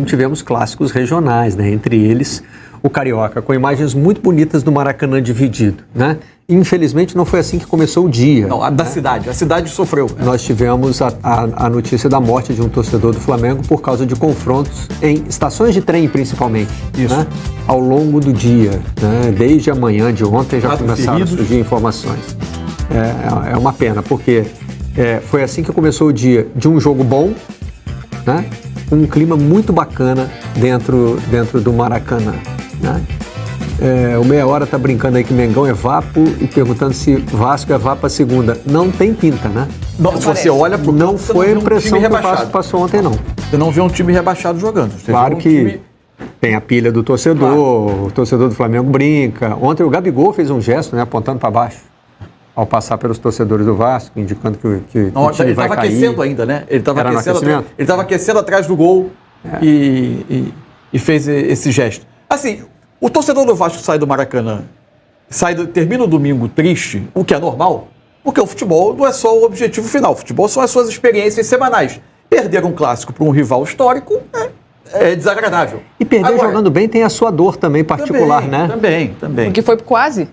tivemos clássicos regionais, né? Entre eles o Carioca, com imagens muito bonitas do Maracanã dividido, né? Infelizmente não foi assim que começou o dia. Não, a cidade sofreu. Nós tivemos a notícia da morte de um torcedor do Flamengo por causa de confrontos em estações de trem, principalmente. Isso. Né? Ao longo do dia, né? Desde a manhã de ontem já começaram a surgir informações. É uma pena, porque foi assim que começou o dia de um jogo bom, né? Um clima muito bacana dentro do Maracanã, né? O Meia Hora tá brincando aí que Mengão é vapo e perguntando se Vasco é vapo a segunda. Não tem pinta, né? Não, se você olha pro não foi a impressão que o Vasco passou ontem, não. Você não vê um time rebaixado jogando. Claro que tem a pilha do torcedor, claro. O torcedor do Flamengo brinca. Ontem o Gabigol fez um gesto, né, apontando para baixo, ao passar pelos torcedores do Vasco, indicando que o time vai cair. Ele estava aquecendo ainda, né? Ele estava aquecendo atrás do gol e fez esse gesto. Assim, o torcedor do Vasco sai do Maracanã, termina o domingo triste, o que é normal, porque o futebol não é só o objetivo final. O futebol são as suas experiências semanais. Perder um clássico para um rival histórico é desagradável. E perder jogando bem tem a sua dor também particular, né? Também. Porque foi quase.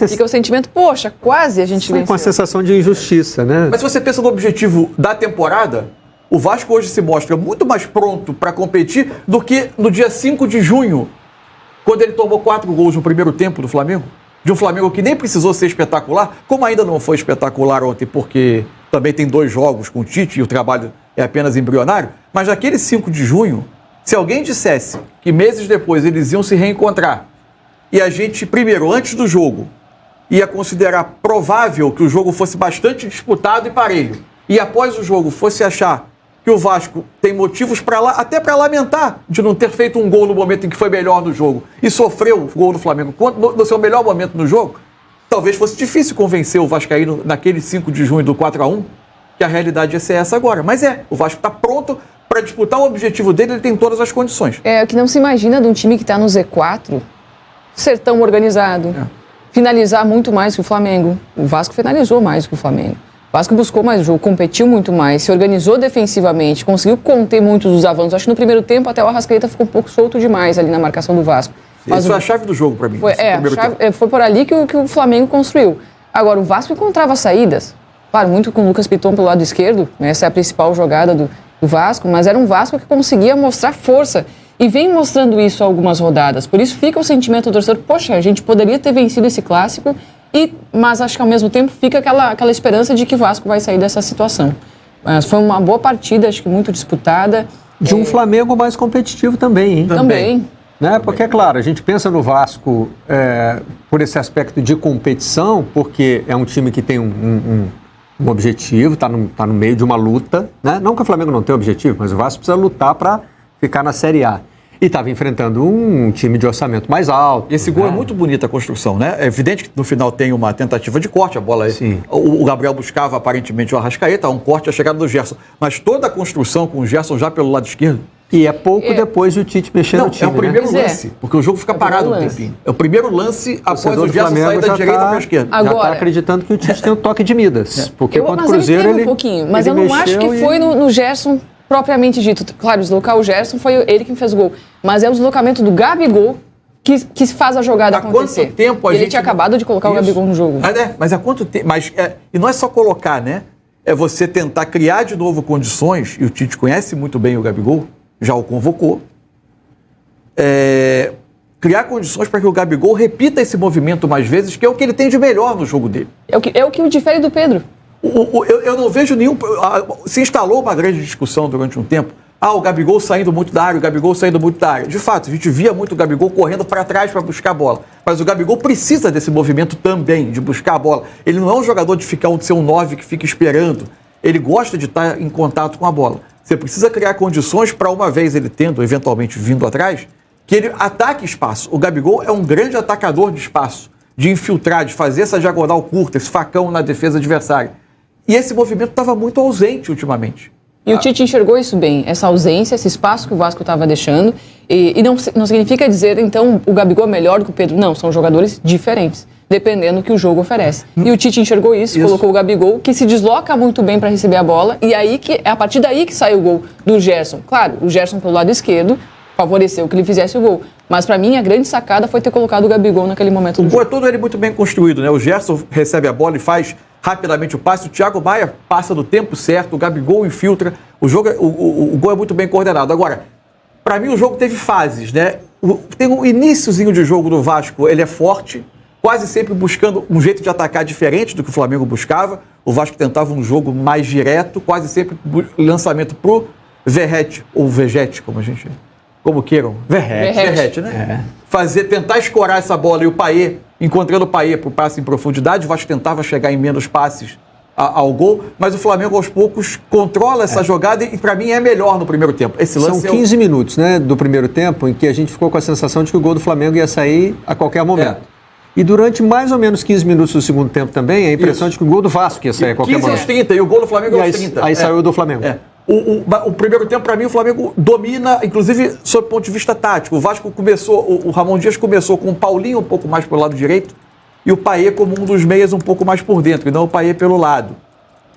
Fica o sentimento, poxa, quase a gente venceu. Com a sensação de injustiça, né? Mas se você pensa no objetivo da temporada, o Vasco hoje se mostra muito mais pronto para competir do que no dia 5 de junho, quando ele tomou 4 gols no primeiro tempo do Flamengo. De um Flamengo que nem precisou ser espetacular, como ainda não foi espetacular ontem, porque também tem 2 jogos com o Tite e o trabalho é apenas embrionário. Mas naquele 5 de junho, se alguém dissesse que meses depois eles iam se reencontrar e a gente, primeiro, antes do jogo, ia considerar provável que o jogo fosse bastante disputado e parelho, e após o jogo fosse achar que o Vasco tem motivos até para lamentar de não ter feito um gol no momento em que foi melhor no jogo e sofreu o gol do Flamengo no seu melhor momento no jogo, talvez fosse difícil convencer o vascaíno naquele 5 de junho do 4-1 que a realidade ia ser essa agora. Mas o Vasco está pronto para disputar o objetivo dele, ele tem todas as condições. O que não se imagina de um time que está no Z4 ser tão organizado, finalizar muito mais que o Flamengo. O Vasco finalizou mais que o Flamengo. O Vasco buscou mais o jogo, competiu muito mais, se organizou defensivamente, conseguiu conter muitos dos avanços. Acho que no primeiro tempo até o Arrascaeta ficou um pouco solto demais ali na marcação do Vasco. Isso foi a chave do jogo para mim. Foi por ali que o Flamengo construiu. Agora, o Vasco encontrava saídas. Claro, muito com o Lucas Piton pelo lado esquerdo, né? Essa é a principal jogada do Vasco, mas era um Vasco que conseguia mostrar força. E vem mostrando isso há algumas rodadas. Por isso fica o sentimento do torcedor, poxa, a gente poderia ter vencido esse clássico, mas acho que ao mesmo tempo fica aquela esperança de que o Vasco vai sair dessa situação. Mas foi uma boa partida, acho que muito disputada. De um Flamengo mais competitivo também, hein? Também. Né? Porque, é claro, a gente pensa no Vasco por esse aspecto de competição, porque é um time que tem um objetivo, está no meio de uma luta, né? Não que o Flamengo não tenha objetivo, mas o Vasco precisa lutar para ficar na Série A. E estava enfrentando um time de orçamento mais alto. Esse gol é muito bonita a construção, né? É evidente que no final tem uma tentativa de corte, a bola... Sim. O Gabriel buscava aparentemente o Arrascaeta, um corte, a chegada do Gerson. Mas toda a construção com o Gerson já pelo lado esquerdo... E é pouco depois de o Tite mexer no time, é o primeiro lance, porque o jogo fica parado um tempinho. É o primeiro lance após o Gerson sair da direita para a esquerda. Agora, já está acreditando que o Tite tem o toque de Midas. Porque contra o Cruzeiro ele um pouquinho, mas eu não acho que foi no Gerson propriamente dito. Claro, deslocar o Gerson foi ele que fez o gol. Mas é o deslocamento do Gabigol que faz a jogada acontecer. Há quanto tempo ele tinha acabado de colocar o Gabigol no jogo. Mas há quanto tempo? E não é só colocar, né? É você tentar criar de novo condições, e o Tite conhece muito bem o Gabigol, já o convocou, criar condições para que o Gabigol repita esse movimento mais vezes, que é o que ele tem de melhor no jogo dele. É o que o difere do Pedro. Eu não vejo nenhum... Se instalou uma grande discussão durante um tempo. O Gabigol saindo muito da área, o Gabigol saindo muito da área. De fato, a gente via muito o Gabigol correndo para trás para buscar a bola. Mas o Gabigol precisa desse movimento também, de buscar a bola. Ele não é um jogador de ser um 9 que fica esperando. Ele gosta de estar em contato com a bola. Você precisa criar condições para, uma vez ele tendo, eventualmente, vindo atrás, que ele ataque espaço. O Gabigol é um grande atacador de espaço, de infiltrar, de fazer essa diagonal curta, esse facão na defesa adversária. E esse movimento estava muito ausente ultimamente. E o Tite enxergou isso bem, essa ausência, esse espaço que o Vasco estava deixando. E não significa dizer, então, o Gabigol é melhor do que o Pedro. Não, são jogadores diferentes, dependendo do que o jogo oferece. E o Tite enxergou isso, colocou o Gabigol, que se desloca muito bem para receber a bola. E é a partir daí que sai o gol do Gerson. Claro, o Gerson pelo lado esquerdo, favoreceu que ele fizesse o gol. Mas para mim a grande sacada foi ter colocado o Gabigol naquele momento do jogo. O gol é todo ele muito bem construído, né? O Gerson recebe a bola e faz rapidamente o passe, o Thiago Maia passa no tempo certo, o Gabigol infiltra, o gol é muito bem coordenado. Agora, para mim o jogo teve fases, né? Tem um iniciozinho de jogo do Vasco, ele é forte, quase sempre buscando um jeito de atacar diferente do que o Flamengo buscava. O Vasco tentava um jogo mais direto, quase sempre lançamento pro Verrete, ou Vegete, como queiram. Verrete, né? Tentar escorar essa bola e o Payet, encontrando o Payet pro passe em profundidade, o Vasco tentava chegar em menos passes ao gol, mas o Flamengo aos poucos controla essa jogada e para mim é melhor no primeiro tempo. Esse lance São 15 minutos, né, do primeiro tempo em que a gente ficou com a sensação de que o gol do Flamengo ia sair a qualquer momento. E durante mais ou menos 15 minutos do segundo tempo também, a impressão de que o gol do Vasco ia sair a qualquer momento. 15 aos 30 e o gol do Flamengo aos 30. Aí saiu do Flamengo. O primeiro tempo, para mim, o Flamengo domina, inclusive, sob o ponto de vista tático. O Vasco começou, o Ramon Dias começou com o Paulinho um pouco mais pelo lado direito e o Payet como um dos meias um pouco mais por dentro, e não o Payet pelo lado.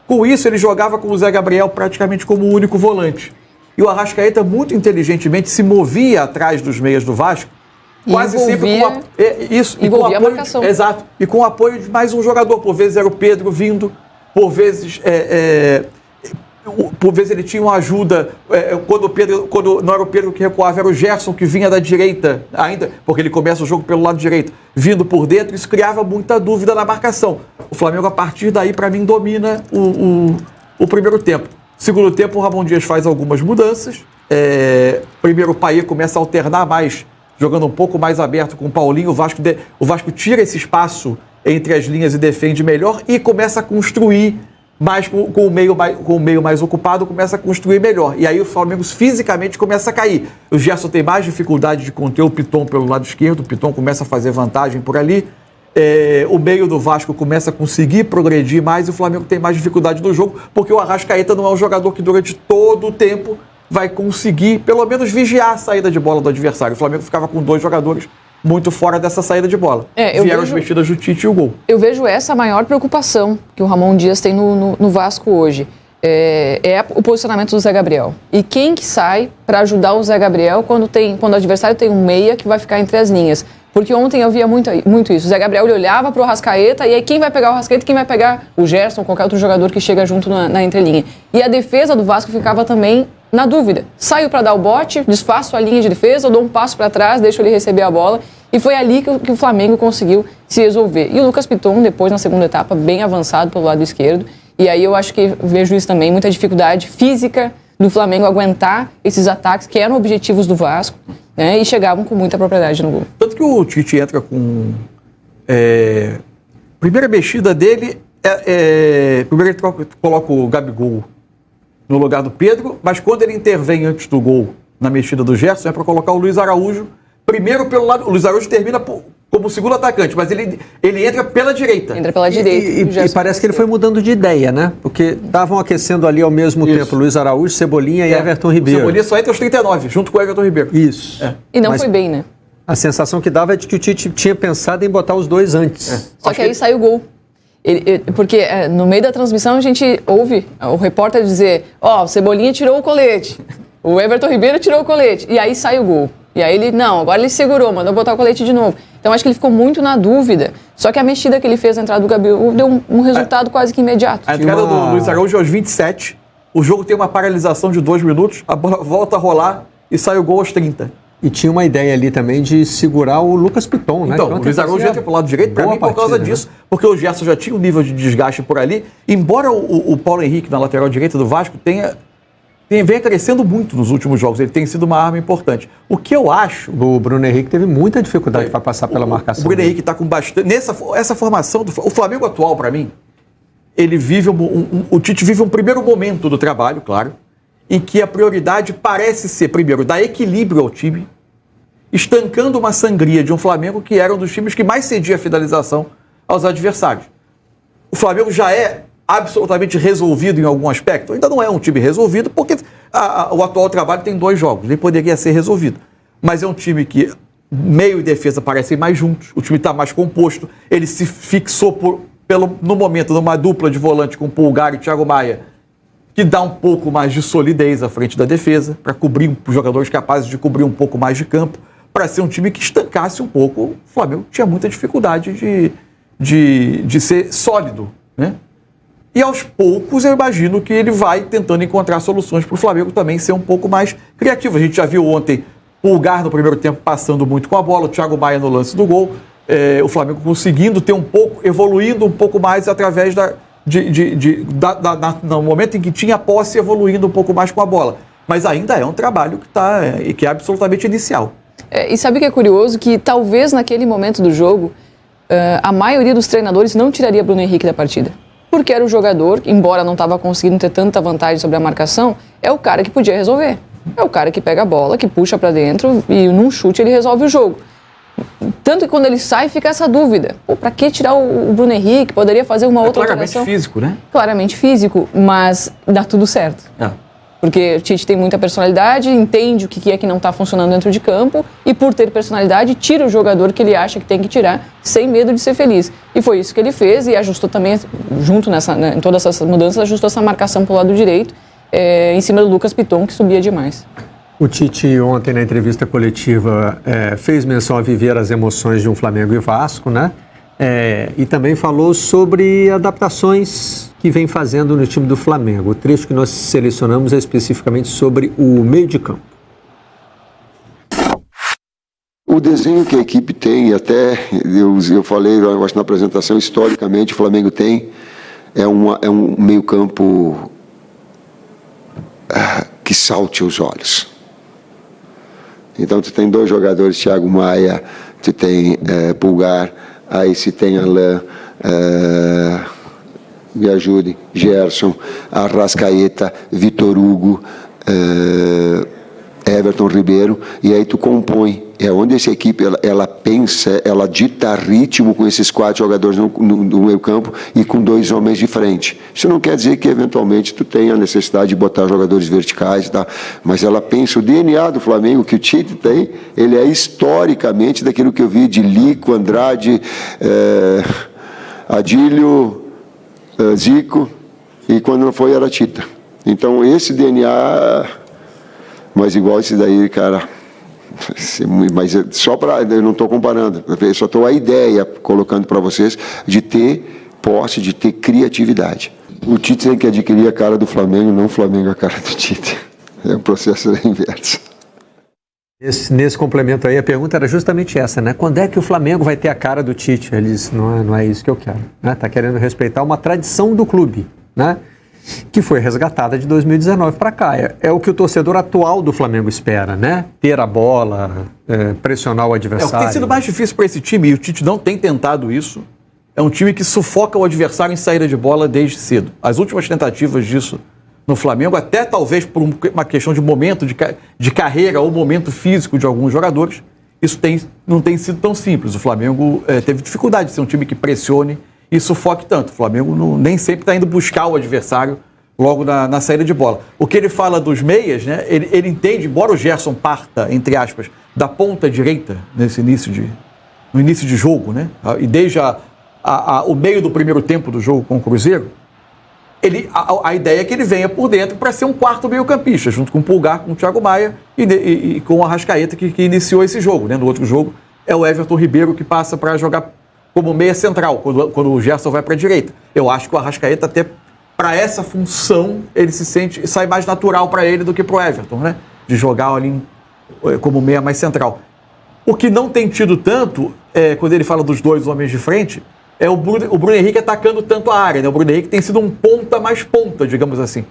Com isso, ele jogava com o Zé Gabriel praticamente como o único volante. E o Arrascaeta, muito inteligentemente, se movia atrás dos meias do Vasco, quase sempre com a marcação. Exato. E com o apoio de mais um jogador. Por vezes era o Pedro vindo, por vezes ele tinha uma ajuda. Quando não era o Pedro que recuava, era o Gerson que vinha da direita, ainda, porque ele começa o jogo pelo lado direito, vindo por dentro. Isso criava muita dúvida na marcação. O Flamengo, a partir daí, para mim, domina o primeiro tempo. Segundo tempo, o Ramon Dias faz algumas mudanças. Primeiro, o Payet começa a alternar mais, jogando um pouco mais aberto com o Paulinho. O Vasco tira esse espaço entre as linhas e defende melhor e começa a construir mais com o meio mais ocupado, começa a construir melhor. E aí o Flamengo fisicamente começa a cair. O Gerson tem mais dificuldade de conter o Piton pelo lado esquerdo, o Piton começa a fazer vantagem por ali. O meio do Vasco começa a conseguir progredir mais e o Flamengo tem mais dificuldade no jogo, porque o Arrascaeta não é um jogador que durante todo o tempo vai conseguir, pelo menos, vigiar a saída de bola do adversário. O Flamengo ficava com 2 jogadores muito fora dessa saída de bola. Vieram as mexidas do Tite e o gol. Eu vejo essa a maior preocupação que o Ramon Dias tem no Vasco hoje. O posicionamento do Zé Gabriel. E quem que sai para ajudar o Zé Gabriel quando o adversário tem um meia que vai ficar entre as linhas? Porque ontem eu via muito isso. O Zé Gabriel ele olhava para o Arrascaeta e aí quem vai pegar o Arrascaeta e quem vai pegar o Gerson, qualquer outro jogador que chega junto na entrelinha. E a defesa do Vasco ficava também na dúvida. Saio para dar o bote, desfaço a linha de defesa, eu dou um passo para trás, deixo ele receber a bola. E foi ali que o Flamengo conseguiu se resolver. E o Lucas Piton, depois, na segunda etapa, bem avançado pelo lado esquerdo. E aí eu acho que vejo isso também, muita dificuldade física do Flamengo aguentar esses ataques que eram objetivos do Vasco, né, e chegavam com muita propriedade no gol. Tanto que o Tite entra com... primeira mexida dele, primeiro ele coloca o Gabigol no lugar do Pedro, mas quando ele intervém antes do gol, na mexida do Gerson, é para colocar o Luiz Araújo primeiro pelo lado. O Luiz Araújo termina como segundo atacante, mas ele entra pela direita. Entra pela direita. E parece que ele foi mudando de ideia, né? Porque estavam aquecendo ali ao mesmo tempo Luiz Araújo, Cebolinha e Everton Ribeiro. O Cebolinha só entra aos 39, junto com o Everton Ribeiro. Isso. E não foi bem, né? A sensação que dava é de que o Tite tinha pensado em botar os dois antes. Só que aí saiu o gol. Porque no meio da transmissão a gente ouve o repórter dizer: o Cebolinha tirou o colete, o Everton Ribeiro tirou o colete, e aí sai o gol. E aí agora ele segurou, mandou botar o colete de novo. Então acho que ele ficou muito na dúvida. Só que a mexida que ele fez na entrada do Gabigol deu um resultado quase que imediato. A entrada do Luiz Araújo aos 27, o jogo tem uma paralisação de 2 minutos, a bola volta a rolar e sai o gol aos 30. E tinha uma ideia ali também de segurar o Lucas Piton, né? Então, o Luiz Araújo entra pro lado direito, para mim, por causa disso, porque o Gerson já tinha um nível de desgaste por ali, embora o Paulo Henrique, na lateral direita do Vasco, vem crescendo muito nos últimos jogos, ele tem sido uma arma importante. O que eu acho... O Bruno Henrique teve muita dificuldade para passar pela marcação. O Bruno Henrique está com bastante... Essa formação, o Flamengo atual, para mim, ele vive o Tite vive um primeiro momento do trabalho, claro, em que a prioridade parece ser, primeiro, dar equilíbrio ao time, estancando uma sangria de um Flamengo que era um dos times que mais cedia a finalização aos adversários. O Flamengo já é absolutamente resolvido em algum aspecto. Ainda não é um time resolvido, porque o atual trabalho tem 2 jogos, ele poderia ser resolvido. Mas é um time que meio e defesa parecem mais juntos, o time está mais composto, ele se fixou no momento numa dupla de volante com Pulgar e Thiago Maia, que dá um pouco mais de solidez à frente da defesa, para cobrir os jogadores capazes de cobrir um pouco mais de campo, para ser um time que estancasse um pouco. O Flamengo tinha muita dificuldade de ser sólido, né? E aos poucos eu imagino que ele vai tentando encontrar soluções para o Flamengo também ser um pouco mais criativo. A gente já viu ontem Pulgar no primeiro tempo passando muito com a bola, o Thiago Maia no lance do gol, o Flamengo conseguindo ter um pouco, evoluindo um pouco mais através no momento em que tinha posse, evoluindo um pouco mais com a bola. Mas ainda é um trabalho que é absolutamente inicial. E sabe o que é curioso? Que talvez naquele momento do jogo, a maioria dos treinadores não tiraria Bruno Henrique da partida. Porque era o jogador, embora não estava conseguindo ter tanta vantagem sobre a marcação, é o cara que podia resolver. É o cara que pega a bola, que puxa para dentro e num chute ele resolve o jogo. Tanto que quando ele sai fica essa dúvida. Para que tirar o Bruno Henrique? Poderia fazer uma outra alteração. Claramente físico, né? Claramente físico, mas dá tudo certo. Porque o Tite tem muita personalidade, entende o que é que não está funcionando dentro de campo e, por ter personalidade, tira o jogador que ele acha que tem que tirar, sem medo de ser feliz. E foi isso que ele fez e ajustou também, junto em todas essas mudanças, ajustou essa marcação para o lado direito, em cima do Lucas Piton, que subia demais. O Tite, ontem, na entrevista coletiva, fez menção a viver as emoções de um Flamengo e Vasco, né? E também falou sobre adaptações que vem fazendo no time do Flamengo. O trecho que nós selecionamos é especificamente sobre o meio de campo. O desenho que a equipe tem, até eu falei, eu acho na apresentação, historicamente o Flamengo tem, é um meio campo que salte os olhos. Então tu tem dois jogadores, Thiago Maia, tu tem Pulgar, aí se tem Alain, me ajude, Gerson, Arrascaeta, Vitor Hugo, Everton Ribeiro, e aí tu compõe. É onde essa equipe ela pensa, ela dita ritmo com esses 4 jogadores no meio campo e com 2 homens de frente. Isso não quer dizer que eventualmente tu tenha a necessidade de botar jogadores verticais, tá? Mas ela pensa, o DNA do Flamengo que o Tite tem, ele é historicamente daquilo que eu vi de Lico, Andrade, Adílio, Zico, e quando não foi era Tita. Então esse DNA, mas igual esse daí, cara, mas só para, eu não estou comparando, eu só estou a ideia colocando para vocês de ter posse, de ter criatividade. O Tite tem que adquirir a cara do Flamengo, não o Flamengo a cara do Tite. É um processo inverso. Nesse complemento aí, a pergunta era justamente essa, né? Quando é que o Flamengo vai ter a cara do Tite? Ele disse, não é isso que eu quero. Né? Tá querendo respeitar uma tradição do clube, né? Que foi resgatada de 2019 para cá. É o que o torcedor atual do Flamengo espera, né? Ter a bola, pressionar o adversário. O que tem sido mais difícil para esse time, e o Tite não tem tentado isso, é um time que sufoca o adversário em saída de bola desde cedo. As últimas tentativas disso no Flamengo, até talvez por uma questão de momento de carreira ou momento físico de alguns jogadores, isso não tem sido tão simples. O Flamengo teve dificuldade de ser um time que pressione e sufoque tanto. O Flamengo nem sempre está indo buscar o adversário logo na saída de bola. O que ele fala dos meias, né, ele entende, embora o Gerson parta, entre aspas, da ponta direita no início de jogo, né, e desde o meio do primeiro tempo do jogo com o Cruzeiro, a ideia é que ele venha por dentro para ser um quarto meio-campista, junto com o Pulgar, com o Thiago Maia e com o Arrascaeta, que iniciou esse jogo. Né? No outro jogo é o Everton Ribeiro que passa para jogar como meia central, quando o Gerson vai para a direita. Eu acho que o Arrascaeta, até para essa função, ele sai mais natural para ele do que para o Everton, né? De jogar ali como meia mais central. O que não tem tido tanto, quando ele fala dos 2 homens de frente, é o Bruno Henrique atacando tanto a área. Né? O Bruno Henrique tem sido um ponta mais ponta, digamos assim.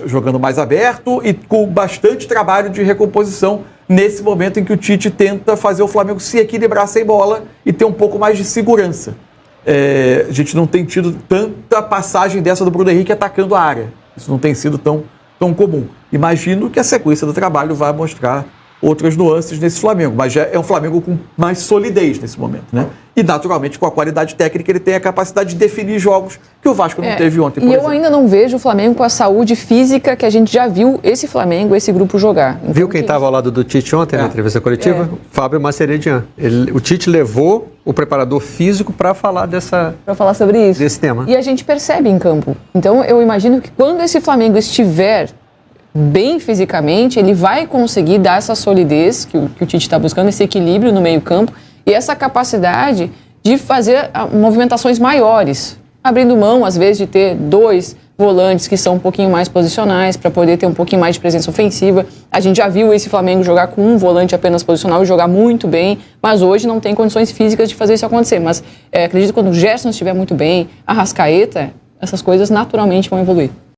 Jogando mais aberto e com bastante trabalho de recomposição nesse momento em que o Tite tenta fazer o Flamengo se equilibrar sem bola e ter um pouco mais de segurança. A gente não tem tido tanta passagem dessa do Bruno Henrique atacando a área. Isso não tem sido tão comum. Imagino que a sequência do trabalho vai mostrar outras nuances nesse Flamengo, mas já é um Flamengo com mais solidez nesse momento, né? E naturalmente com a qualidade técnica ele tem a capacidade de definir jogos que o Vasco não teve ontem, por exemplo. Eu ainda não vejo o Flamengo com a saúde física que a gente já viu esse Flamengo, esse grupo jogar. Então, viu quem estava ao lado do Tite ontem na entrevista coletiva? Fábio Maceredian. O Tite levou o preparador físico para falar sobre isso. desse tema. E a gente percebe em campo. Então, eu imagino que quando esse Flamengo estiver bem fisicamente, ele vai conseguir dar essa solidez que o Tite está buscando, esse equilíbrio no meio-campo e essa capacidade de fazer movimentações maiores, abrindo mão, às vezes, de ter 2 volantes que são um pouquinho mais posicionais para poder ter um pouquinho mais de presença ofensiva. A gente já viu esse Flamengo jogar com um volante apenas posicional e jogar muito bem, mas hoje não tem condições físicas de fazer isso acontecer. Mas acredito que quando o Gerson estiver muito bem, a Arrascaeta, essas coisas naturalmente vão evoluir.